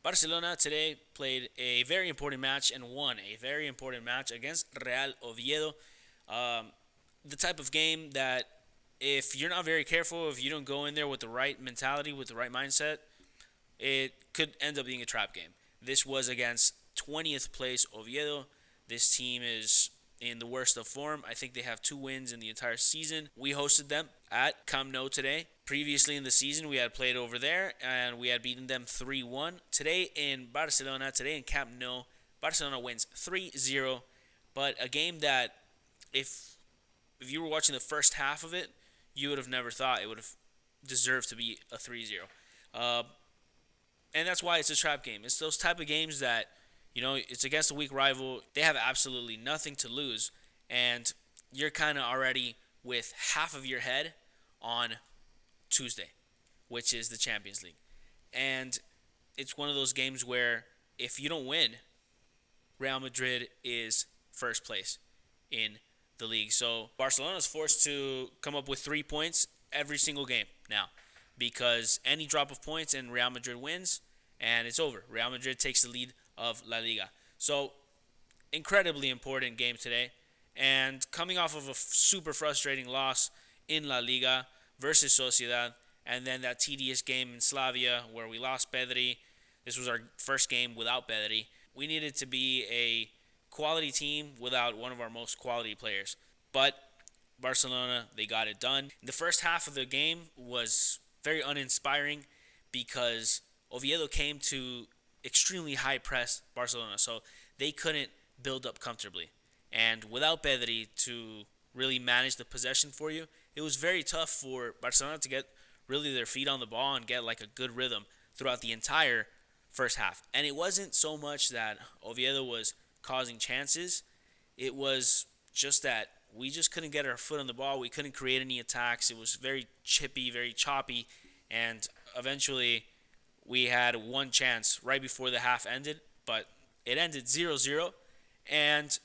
Barcelona today played a very important match and won a very important match against Real Oviedo. Um, the type of game that if you're not very careful, if you don't go in there with the right mentality, with the right mindset, it could end up being a trap game. This was against 20th place Oviedo. This team is in the worst of form. I think they have 2 wins in the entire season. We hosted them at Camp Nou today. Previously in the season, we had played over there and we had beaten them 3-1. Today in Barcelona, today in Camp Nou, Barcelona wins 3-0. But a game that, if you were watching the first half of it, you would have never thought it would have deserved to be a 3-0. And that's why it's a trap game. It's those type of games that, it's against a weak rival. They have absolutely nothing to lose. And you're kind of already with half of your head on Tuesday, which is the Champions League. And it's one of those games where if you don't win, Real Madrid is first place in the league. So Barcelona is forced to come up with 3 points every single game now, because any drop of points and Real Madrid wins, and it's over. Real Madrid takes the lead of La Liga. So incredibly important game today. And coming off of a super frustrating loss in La Liga versus Sociedad, and then that tedious game in Slavia where we lost Pedri. This was our first game without Pedri. We needed to be a quality team without one of our most quality players. But Barcelona, they got it done. The first half of the game was very uninspiring because Oviedo came to extremely high press Barcelona, so they couldn't build up comfortably. And without Pedri to really manage the possession for you, it was very tough for Barcelona to get really their feet on the ball and get like a good rhythm throughout the entire first half. And it wasn't so much that Oviedo was causing chances. It was just that we just couldn't get our foot on the ball. We couldn't create any attacks. It was very chippy, very choppy. And eventually we had one chance right before the half ended, but it ended 0-0. And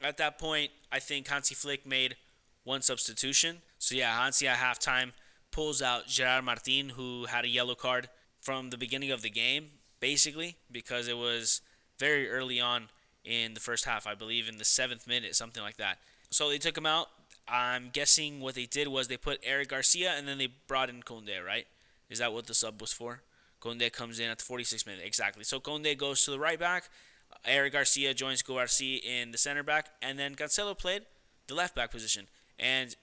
at that point, I think Hansi Flick made one substitution. So yeah, Hansi at halftime pulls out Gerard Martin, who had a yellow card from the beginning of the game, basically, because it was very early on in the first half, I believe in the 7th minute, something like that. So they took him out. I'm guessing what they did was they put Eric Garcia and then they brought in Koundé, right? Is that what the sub was for? Koundé comes in at the 46th minute, exactly. So Koundé goes to the right back. Eric Garcia joins Guarci in the center back, and then Cancelo played the left back position. And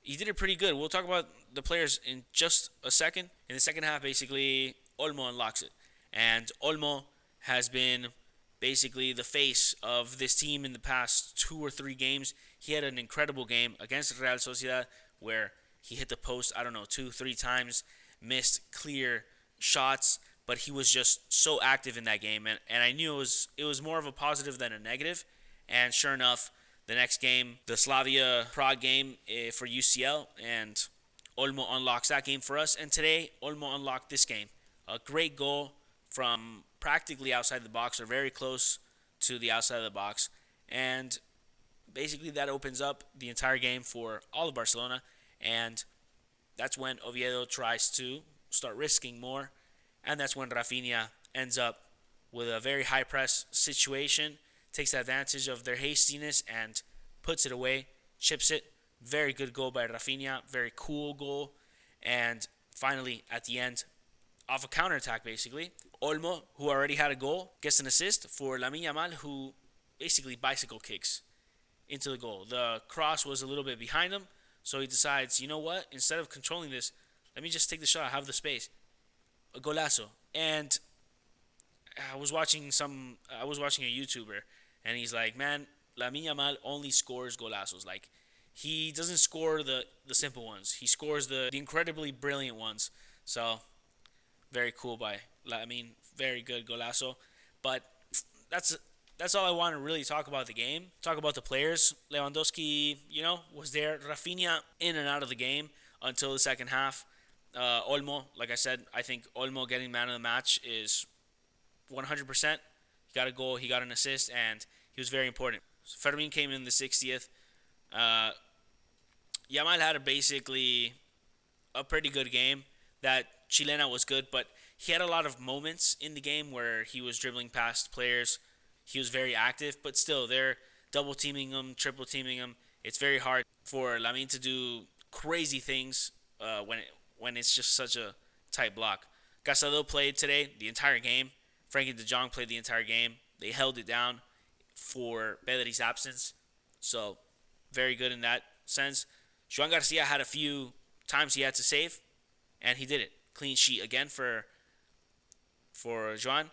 he did it pretty good. We'll talk about the players in just a second. In the second half, basically, Olmo unlocks it. And Olmo has been basically the face of this team in the past 2 or 3 games. He had an incredible game against Real Sociedad where he hit the post, 2, 3 times, missed clear shots, but he was just so active in that game. And I knew it was more of a positive than a negative. And sure enough, the next game, the Slavia Prague game for UCL, and Olmo unlocks that game for us. And today, Olmo unlocked this game. A great goal from practically outside the box, or very close to the outside of the box. And basically that opens up the entire game for all of Barcelona. And that's when Oviedo tries to start risking more. And that's when Rafinha ends up with a very high press situation, takes advantage of their hastiness and puts it away, chips it. Very good goal by Rafinha, very cool goal. And finally, at the end, off a counterattack basically, Olmo, who already had a goal, gets an assist for Lamine Yamal, who basically bicycle kicks into the goal. The cross was a little bit behind him, so he decides, you know what, instead of controlling this, let me just take the shot, have the space. A golazo. And I was watching a YouTuber, and he's like, man, Lamine Yamal only scores golazos. Like, he doesn't score the simple ones. He scores the incredibly brilliant ones. So, very cool by Lamine. Very good golazo. But that's all I want to really talk about the game. Talk about the players. Lewandowski, was there. Rafinha in and out of the game until the second half. Olmo, like I said, I think Olmo getting man of the match is 100%. He got a goal, he got an assist, and he was very important. So Fermin came in the 60th. Yamal had basically a pretty good game. That Chilena was good, but He had a lot of moments in the game where he was dribbling past players. He was very active, but still, they're double teaming him, triple teaming him. It's very hard for Lamine to do crazy things when it's just such a tight block. Casado played today the entire game. Frankie de Jong played the entire game. They held it down for Pedri's absence. So, very good in that sense. Joan Garcia had a few times he had to save, and he did it. Clean sheet again for Joan.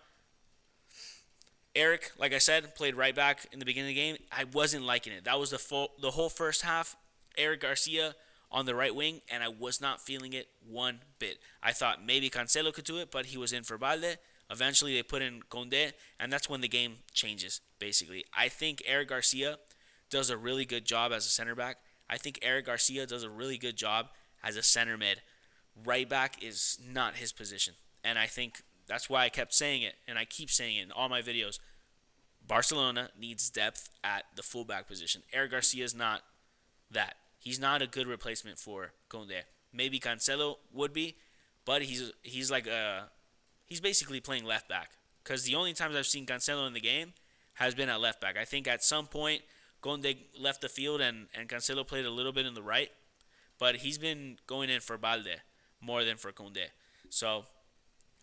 Eric, like I said, played right back in the beginning of the game. I wasn't liking it. That was the whole first half. Eric Garcia on the right wing, and I was not feeling it one bit. I thought maybe Cancelo could do it, but he was in for Balde. Eventually, they put in Conde, and that's when the game changes, basically. I think Eric Garcia does a really good job as a center back. I think Eric Garcia does a really good job as a center mid. Right back is not his position, and I think that's why I kept saying it, and I keep saying it in all my videos. Barcelona needs depth at the fullback position. Eric Garcia is not that. He's not a good replacement for Conde. Maybe Cancelo would be, but he's basically playing left back. Because the only times I've seen Cancelo in the game has been at left back. I think at some point Conde left the field and Cancelo played a little bit in the right, but he's been going in for Balde more than for Conde. So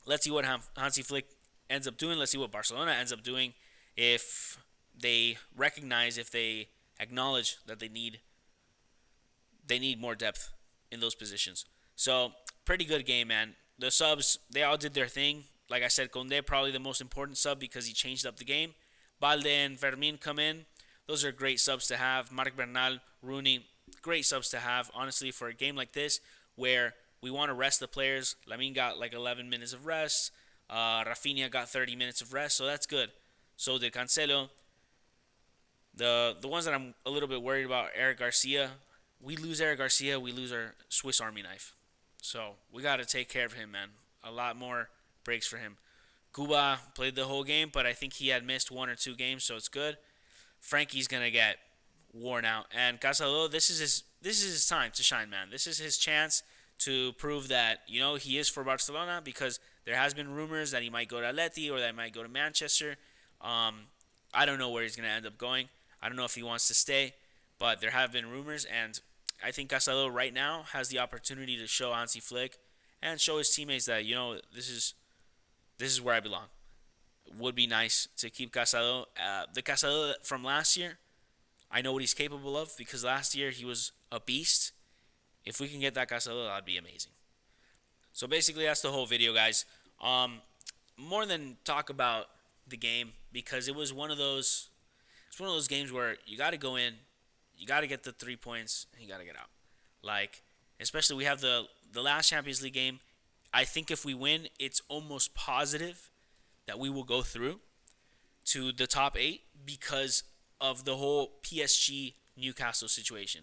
let's see what Hansi Flick ends up doing. Let's see what Barcelona ends up doing if they recognize, if they acknowledge that they need more depth in those positions. So pretty good game, man. The subs, they all did their thing. Like I said, Conde probably the most important sub because he changed up the game. Balde and Fermin come in. Those are great subs to have. Marc Bernal, Rooney, great subs to have, honestly, for a game like this where we want to rest the players. Lamine got like 11 minutes of rest. Rafinha got 30 minutes of rest, so that's good. So did Cancelo. The ones that I'm a little bit worried about, Eric Garcia. We lose Eric Garcia, we lose our Swiss Army knife. So we got to take care of him, man. A lot more breaks for him. Cuba played the whole game, but I think he had missed 1 or 2 games, so it's good. Frankie's going to get worn out. And Casado, this is his time to shine, man. This is his chance to prove that, he is for Barcelona, because there has been rumors that he might go to Atleti or that he might go to Manchester. I don't know where he's going to end up going. I don't know if he wants to stay, but there have been rumors, and I think Casado right now has the opportunity to show Hansi Flick and show his teammates that, this is where I belong. Would be nice to keep Casado. The Casado from last year, I know what he's capable of because last year he was a beast. If we can get that Casado, that'd be amazing. So basically, that's the whole video, guys. More than talk about the game, because it was one of those. It's one of those games where you got to go in, you got to get the 3 points, and you got to get out. Like, especially we have the last Champions League game. I think if we win, it's almost positive that we will go through to the top 8 because of the whole PSG Newcastle situation.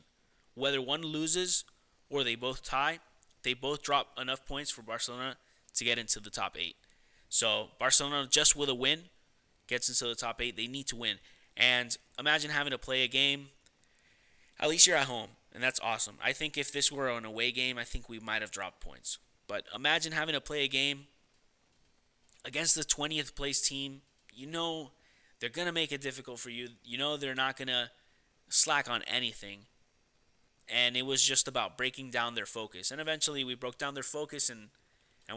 Whether one loses or they both tie, they both drop enough points for Barcelona to get into the top 8. So Barcelona, just with a win, gets into the top 8. They need to win. And imagine having to play a game. At least you're at home, and that's awesome. I think if this were an away game, I think we might have dropped points. But imagine having to play a game against the 20th place team. They're going to make it difficult for you. They're not going to slack on anything. And it was just about breaking down their focus. And eventually we broke down their focus and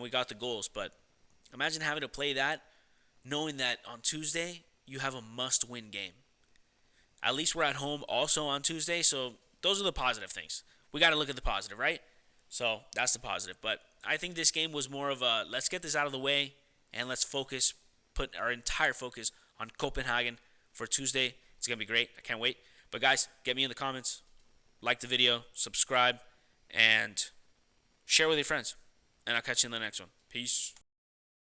we got the goals. But imagine having to play that, knowing that on Tuesday you have a must-win game. At least we're at home also on Tuesday. So those are the positive things. We got to look at the positive, right? So that's the positive. But I think this game was more of a let's get this out of the way and let's focus, put our entire focus on Copenhagen for Tuesday. It's going to be great. I can't wait. But guys, get me in the comments. Like the video, subscribe, and share with your friends. And I'll catch you in the next one. Peace.